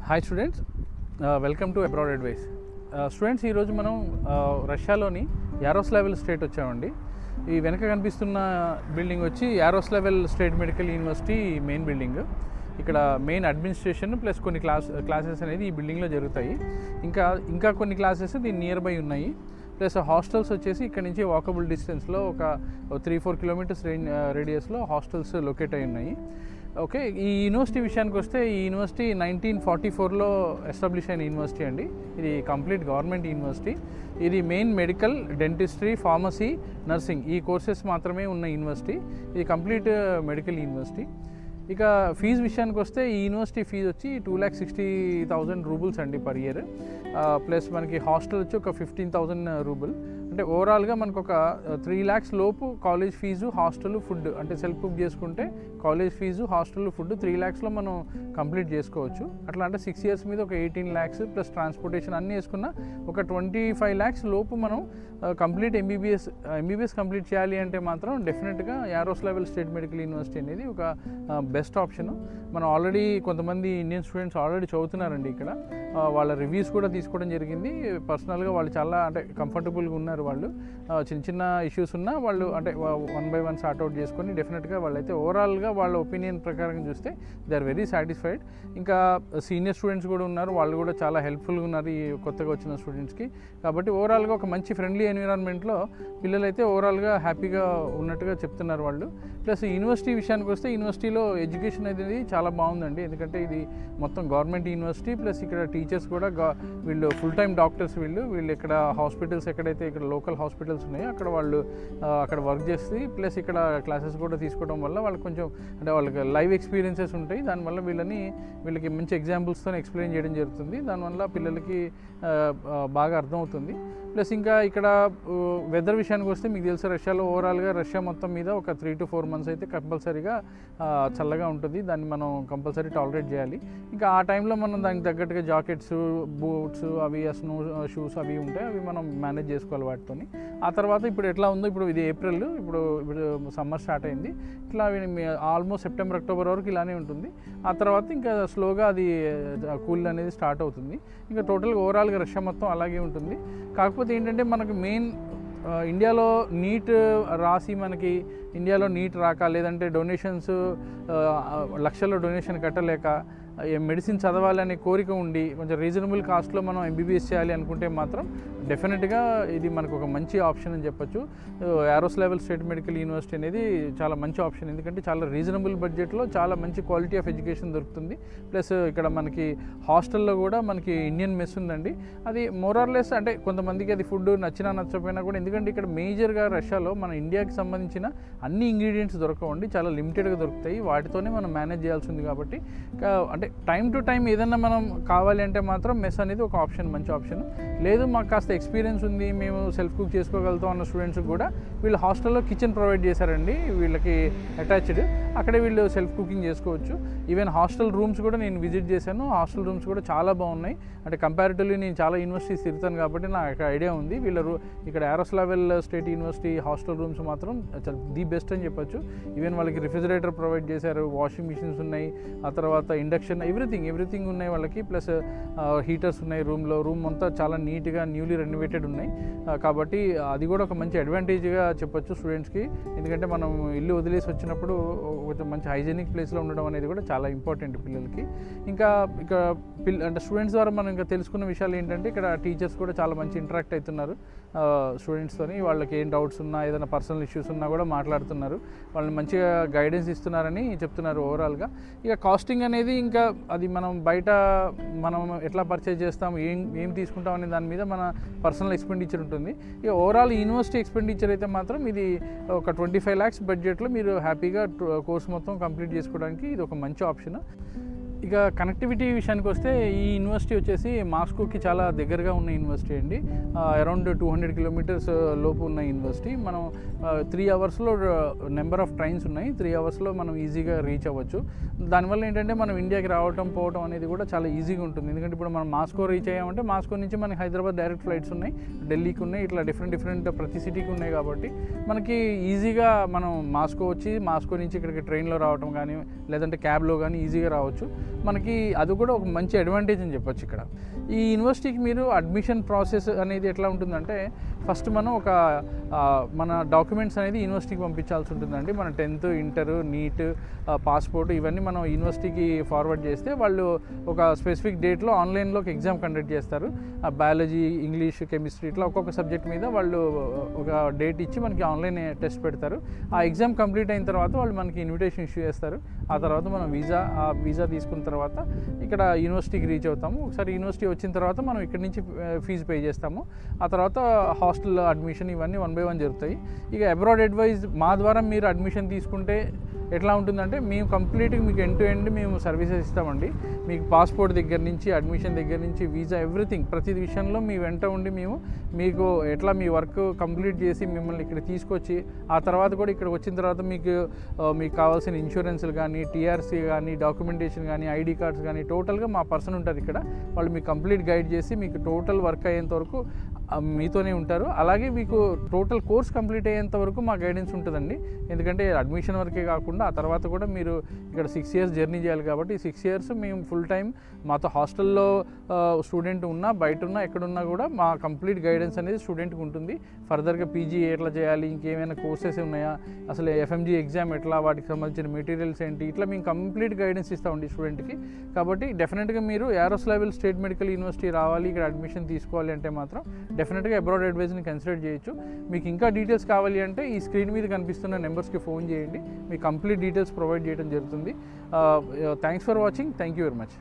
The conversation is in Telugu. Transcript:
Hi students, welcome to abroad advice. Students, ఈరోజు మనం రష్యాలోని యారోస్లావెల్ స్టేట్ వచ్చామండి. ఈ వెనక కనిపిస్తున్న బిల్డింగ్ వచ్చి Yaroslavl state medical university main building. ఇక్కడ మెయిన్ అడ్మినిస్ట్రేషన్ ప్లస్ కొన్ని క్లాసెస్ అనేది ఈ బిల్డింగ్లో జరుగుతాయి. ఇంకా కొన్ని క్లాసెస్ దీని నియర్ బై ఉన్నాయి. ప్లస్ హాస్టల్స్ వచ్చేసి ఇక్కడ నుంచి వాకబుల్ డిస్టెన్స్లో ఒక 3-4 కిలోమీటర్స్ రేడియస్లో హాస్టల్స్ లొకేట్ అయి ఉన్నాయి. ఓకే, ఈ యూనివర్సిటీ విషయానికి వస్తే ఈ యూనివర్సిటీ 1944లో ఎస్టాబ్లిష్ అయిన యూనివర్సిటీ అండి. ఇది కంప్లీట్ గవర్నమెంట్ యూనివర్సిటీ. ఇది main medical, dentistry, pharmacy, nursing ఈ కోర్సెస్ మాత్రమే ఉన్న యూనివర్సిటీ. ఇది కంప్లీట్ మెడికల్ యూనివర్సిటీ. ఇక ఫీజు విషయానికి వస్తే ఈ యూనివర్సిటీ ఫీజు వచ్చి 2,60,000 రూబుల్స్ అండి పర్ ఇయర్. ప్లస్ మనకి హాస్టల్ వచ్చి ఒక 15,000 రూబుల్. అంటే ఓవరాల్గా మనకు ఒక 3 lakhs లోపు కాలేజ్ ఫీజు, హాస్టల్, ఫుడ్ అంటే సెల్ఫ్ బుక్ చేసుకుంటే కాలేజ్ ఫీజు, హాస్టల్, ఫుడ్ 3 lakhsలో మనం కంప్లీట్ చేసుకోవచ్చు. అట్లా అంటే 6 years మీద ఒక 18 lakhs ప్లస్ ట్రాన్స్పోర్టేషన్ అన్నీ వేసుకున్న ఒక 25 lakhs లోపు మనం కంప్లీట్ ఎంబీబీఎస్ కంప్లీట్ చేయాలి అంటే మాత్రం డెఫినెట్గా యారోస్లావెల్ స్టేట్ మెడికల్ యూనివర్సిటీ అనేది ఒక బెస్ట్ ఆప్షన్. మనం ఆల్రెడీ కొంతమంది ఇండియన్ స్టూడెంట్స్ ఆల్రెడీ చదువుతున్నారండి ఇక్కడ. వాళ్ళ రివ్యూస్ కూడా తీసుకోవడం జరిగింది. పర్సనల్గా వాళ్ళు చాలా అంటే కంఫర్టబుల్గా ఉన్నారు. వాళ్ళు చిన్న ఇష్యూస్ ఉన్నా వాళ్ళు అంటే 1 by 1 సార్ట్అవుట్ చేసుకొని డెఫినెట్గా వాళ్ళైతే ఓవరాల్గా వాళ్ళ ఒపీనియన్ ప్రకారం చూస్తే దే ఆర్ వెరీ సాటిస్ఫైడ్. ఇంకా సీనియర్ స్టూడెంట్స్ కూడా ఉన్నారు, వాళ్ళు కూడా చాలా హెల్ప్ఫుల్గా ఉన్నారు ఈ కొత్తగా వచ్చిన స్టూడెంట్స్కి. కాబట్టి ఓవరాల్గా ఒక మంచి ఫ్రెండ్లీ ఎన్విరాన్మెంట్లో పిల్లలైతే ఓవరాల్గా హ్యాపీగా ఉన్నట్టుగా చెప్తున్నారు వాళ్ళు. ప్లస్ యూనివర్సిటీ విషయానికి వస్తే యూనివర్సిటీలో ఎడ్యుకేషన్ అనేది చాలా బాగుందండి. ఎందుకంటే ఇది మొత్తం గవర్నమెంట్ యూనివర్సిటీ. ప్లస్ ఇక్కడ టీచర్స్ కూడా వీళ్ళు ఫుల్ టైం డాక్టర్స్. వీళ్ళు ఇక్కడ హాస్పిటల్స్ ఎక్కడైతే ఇక్కడ లోకల్ హాస్పిటల్స్ ఉన్నాయో అక్కడ వాళ్ళు అక్కడ వర్క్ చేసి ప్లస్ ఇక్కడ క్లాసెస్ కూడా తీసుకోవడం వల్ల వాళ్ళకి కొంచెం అంటే వాళ్ళకి లైవ్ ఎక్స్పీరియన్సెస్ ఉంటాయి. దానివల్ల వీళ్ళకి మంచి ఎగ్జాంపుల్స్తో ఎక్స్ప్లెయిన్ చేయడం జరుగుతుంది. దానివల్ల పిల్లలకి బాగా అర్థమవుతుంది. ప్లస్ ఇంకా ఇక్కడ వెదర్ విషయానికి వస్తే మీకు తెలుసు రష్యాలో ఓవరాల్గా రష్యా మొత్తం మీద ఒక 3 to 4 months అయితే కంపల్సరీగా చల్లగా ఉంటుంది. దాన్ని మనం కంపల్సరీ టాలరేట్ చేయాలి. ఇంకా ఆ టైంలో మనం దానికి తగ్గట్టుగా జాకెట్స్, బూట్స్, అవి స్నో షూస్ అవి ఉంటాయి, అవి మనం మేనేజ్ చేసుకోవాలి వాటితో. ఆ తర్వాత ఇప్పుడు ఎట్లా ఉందో, ఇప్పుడు ఇది ఏప్రిల్, ఇప్పుడు సమ్మర్ స్టార్ట్ అయింది. ఇట్లా ఆల్మోస్ట్ సెప్టెంబర్, అక్టోబర్ వరకు ఇలానే ఉంటుంది. ఆ తర్వాత ఇంకా స్లోగా అది కూల్ అనేది స్టార్ట్ అవుతుంది. ఇంకా టోటల్గా ఓవరాల్గా రష్యా మొత్తం అలాగే ఉంటుంది. కాకపోతే ఏంటంటే మనకు మెయిన్ ఇండియాలో నీట్ రాసి మనకి ఇండియాలో నీట్ రాక, లేదంటే డొనేషన్స్ లక్షల్లో డొనేషన్ కట్టలేక మెడిసిన్ చదవాలనే కోరిక ఉండి కొంచెం రీజనబుల్ కాస్ట్లో మనం ఎంబీబీఎస్ చేయాలి అనుకుంటే మాత్రం డెఫినెట్గా ఇది మనకు ఒక మంచి ఆప్షన్ అని చెప్పొచ్చు. యారోస్లావెల్ స్టేట్ మెడికల్ యూనివర్సిటీ అనేది చాలా మంచి ఆప్షన్. ఎందుకంటే చాలా రీజనబుల్ బడ్జెట్లో చాలా మంచి క్వాలిటీ ఆఫ్ ఎడ్యుకేషన్ దొరుకుతుంది. ప్లస్ ఇక్కడ మనకి హాస్టల్లో కూడా మనకి ఇండియన్ మెస్ ఉందండి. అది మోరార్లెస్ అంటే కొంతమందికి అది ఫుడ్ నచ్చినా నచ్చకపోయినా కూడా, ఎందుకంటే ఇక్కడ మేజర్గా రష్యాలో మన ఇండియాకి సంబంధించిన అన్ని ఇంగ్రీడియంట్స్ దొరకవండి, చాలా లిమిటెడ్గా దొరుకుతాయి. వాటితోనే మనం మేనేజ్ చేయాల్సి ఉంది. కాబట్టి అంటే టైం టు టైం ఏదన్నా మనం కావాలి అంటే మాత్రం మెస్ అనేది ఒక ఆప్షన్, మంచి ఆప్షన్. లేదు మాకు కాస్త ఎక్స్పీరియన్స్ ఉంది, మేము సెల్ఫ్ కుక్ చేసుకోగలుగుతాం అన్న స్టూడెంట్స్కి కూడా వీళ్ళు హాస్టల్లో కిచెన్ ప్రొవైడ్ చేశారండి వీళ్ళకి అటాచ్డ్. అక్కడే వీళ్ళు సెల్ఫ్ కుకింగ్ చేసుకోవచ్చు. ఈవెన్ హాస్టల్ రూమ్స్ కూడా నేను విజిట్ చేశాను. హాస్టల్ రూమ్స్ కూడా చాలా బాగున్నాయి. అంటే కంపారిటివ్లీ నేను చాలా యూనివర్సిటీస్ తిరుగుతాను కాబట్టి నాకు ఐడియా ఉంది. ఇక్కడ యారోస్లావెల్ స్టేట్ యూనివర్సిటీ హాస్టల్ రూమ్స్ మాత్రం ది బెస్ట్ అని చెప్పొచ్చు. ఈవెన్ వాళ్ళకి రిఫ్రిజిరేటర్ ప్రొవైడ్ చేశారు, వాషింగ్ మిషన్స్ ఉన్నాయి, ఆ తర్వాత ఇండక్షన్, ఎవ్రీథింగ్ ఉన్నాయి వాళ్ళకి. ప్లస్ హీటర్స్ ఉన్నాయి రూమ్ అంతా చాలా నీట్గా న్యూలీ రెనోవేటెడ్ ఉన్నాయి. కాబట్టి అది కూడా ఒక మంచి అడ్వాంటేజ్గా చెప్పొచ్చు స్టూడెంట్స్కి. ఎందుకంటే మనం ఇల్లు వదిలేసి వచ్చినప్పుడు కొంచెం మంచి హైజీనిక్ ప్లేస్లో ఉండడం అనేది కూడా చాలా ఇంపార్టెంట్ పిల్లలకి. ఇంకా అంటే స్టూడెంట్స్ ద్వారా మనం ఇంకా తెలుసుకున్న విషయాలు ఏంటంటే ఇక్కడ టీచర్స్ కూడా చాలా మంచి ఇంటరాక్ట్ అవుతున్నారు స్టూడెంట్స్తోని. వాళ్ళకి ఏం డౌట్స్ ఉన్నా, ఏదైనా పర్సనల్ ఇష్యూస్ ఉన్నా కూడా మాట్లాడుతున్నారు. వాళ్ళని మంచిగా గైడెన్స్ ఇస్తున్నారని చెప్తున్నారు ఓవరాల్గా. ఇక కాస్టింగ్ అనేది ఇంకా అది మనం బయట మనం ఎట్లా పర్చేజ్ చేస్తాం, ఏం తీసుకుంటాం అనే దాని మీద మన పర్సనల్ ఎక్స్పెండిచర్ ఉంటుంది. ఇక ఓవరాల్ యూనివర్సిటీ ఎక్స్పెండిచర్ అయితే మాత్రం ఇది ఒక 25 lakhs బడ్జెట్లో మీరు హ్యాపీగా కోర్స్ మొత్తం కంప్లీట్ చేసుకోవడానికి ఇది ఒక మంచి ఆప్షన్. ఇక కనెక్టివిటీ విషయానికి వస్తే ఈ యూనివర్సిటీ వచ్చేసి మాస్కోకి చాలా దగ్గరగా ఉన్న యూనివర్సిటీ అండి. అరౌండ్ 200 kilometers లోపు ఉన్న యూనివర్సిటీ. మనం 3 hours నెంబర్ ఆఫ్ ట్రైన్స్ ఉన్నాయి. 3 hours మనం ఈజీగా రీచ్ అవ్వచ్చు. దానివల్ల ఏంటంటే మనం ఇండియాకి రావటం పోవడం అనేది కూడా చాలా ఈజీగా ఉంటుంది. ఎందుకంటే ఇప్పుడు మనం మాస్కో రీచ్ అయ్యామంటే మాస్కో నుంచి మనకి హైదరాబాద్ డైరెక్ట్ ఫ్లైట్స్ ఉన్నాయి, ఢిల్లీకి ఉన్నాయి, ఇట్లా డిఫరెంట్ ప్రతి సిటీకి ఉన్నాయి. కాబట్టి మనకి ఈజీగా మనం మాస్కో వచ్చి మాస్కో నుంచి ఇక్కడికి ట్రైన్లో రావడం కానీ లేదంటే క్యాబ్లో కానీ ఈజీగా రావచ్చు. మనకి అది కూడా ఒక మంచి అడ్వాంటేజ్ అని చెప్పొచ్చు ఇక్కడ. ఈ యూనివర్సిటీకి మీరు అడ్మిషన్ ప్రాసెస్ అనేది ఎట్లా ఉంటుందంటే, ఫస్ట్ మనం ఒక మన డాక్యుమెంట్స్ అనేది యూనివర్సిటీకి పంపించాల్సి ఉంటుందండి. మన 10th, ఇంటర్, నీట్, పాస్పోర్ట్ ఇవన్నీ మనం యూనివర్సిటీకి ఫార్వర్డ్ చేస్తే వాళ్ళు ఒక స్పెసిఫిక్ డేట్లో ఆన్లైన్లోకి ఎగ్జామ్ కండక్ట్ చేస్తారు. బయాలజీ, ఇంగ్లీష్, కెమిస్ట్రీ ఇట్లా ఒక్కొక్క సబ్జెక్ట్ మీద వాళ్ళు ఒక డేట్ ఇచ్చి మనకి ఆన్లైన్ టెస్ట్ పెడతారు. ఆ ఎగ్జామ్ కంప్లీట్ అయిన తర్వాత వాళ్ళు మనకి ఇన్విటేషన్ ఇష్యూ చేస్తారు. ఆ తర్వాత మనం వీసా తీసుకున్న తర్వాత ఇక్కడ యూనివర్సిటీకి రీచ్ అవుతాము. ఒకసారి యూనివర్సిటీ వచ్చిన తర్వాత మనం ఇక్కడ నుంచి ఫీజు పే చేస్తాము. ఆ తర్వాత హాస్టల్ అడ్మిషన్ ఇవన్నీ 1 by 1 జరుగుతాయి. ఇక అబ్రాడ్ అడ్వైజ్ మా ద్వారా మీరు అడ్మిషన్ తీసుకుంటే ఎట్లా ఉంటుందంటే, మేము కంప్లీట్గా మీకు ఎండ్ టు ఎండ్ మేము సర్వీసెస్ ఇస్తామండి. మీకు పాస్పోర్ట్ దగ్గర నుంచి, అడ్మిషన్ దగ్గర నుంచి, వీసా, ఎవ్రీథింగ్ ప్రతి విషయంలో మీ వెంట ఉండి మేము మీకు ఎట్లా మీ వర్క్ కంప్లీట్ చేసి మిమ్మల్ని ఇక్కడ తీసుకొచ్చి ఆ తర్వాత కూడా ఇక్కడ వచ్చిన తర్వాత మీకు కావాల్సిన ఇన్సూరెన్స్లు కానీ, టీఆర్సీ కానీ, డాక్యుమెంటేషన్ కానీ, ఐడి కార్డ్స్ కానీ టోటల్గా మా పర్సన్ ఉంటారు ఇక్కడ. వాళ్ళు మీకు కంప్లీట్ గైడ్ చేసి మీకు టోటల్ వర్క్ అయ్యేంత వరకు మీతోనే ఉంటారు. అలాగే మీకు టోటల్ కోర్స్ కంప్లీట్ అయ్యేంత వరకు మా గైడెన్స్ ఉంటుందండి. ఎందుకంటే అడ్మిషన్ వరకే కాకుండా ఆ తర్వాత కూడా మీరు ఇక్కడ 6 years జర్నీ చేయాలి కాబట్టి 6 years మేము ఫుల్ టైం మాతో హాస్టల్లో స్టూడెంట్ ఉన్నా, బయట ఉన్నా, ఎక్కడున్నా కూడా మా కంప్లీట్ గైడెన్స్ అనేది స్టూడెంట్కి ఉంటుంది. ఫర్దర్గా పీజీ ఎట్లా చేయాలి, ఇంకేమైనా కోర్సెస్ ఉన్నాయా, అసలు ఎఫ్ఎంజీ ఎగ్జామ్ ఎట్లా, వాటికి సంబంధించిన మెటీరియల్స్ ఏంటి, ఇట్లా మేము కంప్లీట్ గైడెన్స్ ఇస్తామండి స్టూడెంట్కి. కాబట్టి డెఫినెట్గా మీరు యారోస్లావెల్ స్టేట్ మెడికల్ యూనివర్సిటీ రావాలి, ఇక్కడ అడ్మిషన్ తీసుకోవాలి అంటే మాత్రం డెఫినెట్గా అబ్రాడ్ అడ్వైజ్ని కన్సిడర్ చేయొచ్చు. మీకు ఇంకా డీటెయిల్స్ కావాలి అంటే ఈ స్క్రీన్ మీద కనిపిస్తున్న నెంబర్స్కి ఫోన్ చేయండి. మీకు కంప్లీట్ డీటెయిల్స్ ప్రొవైడ్ చేయడం జరుగుతుంది. Thanks for watching. Thank you very much.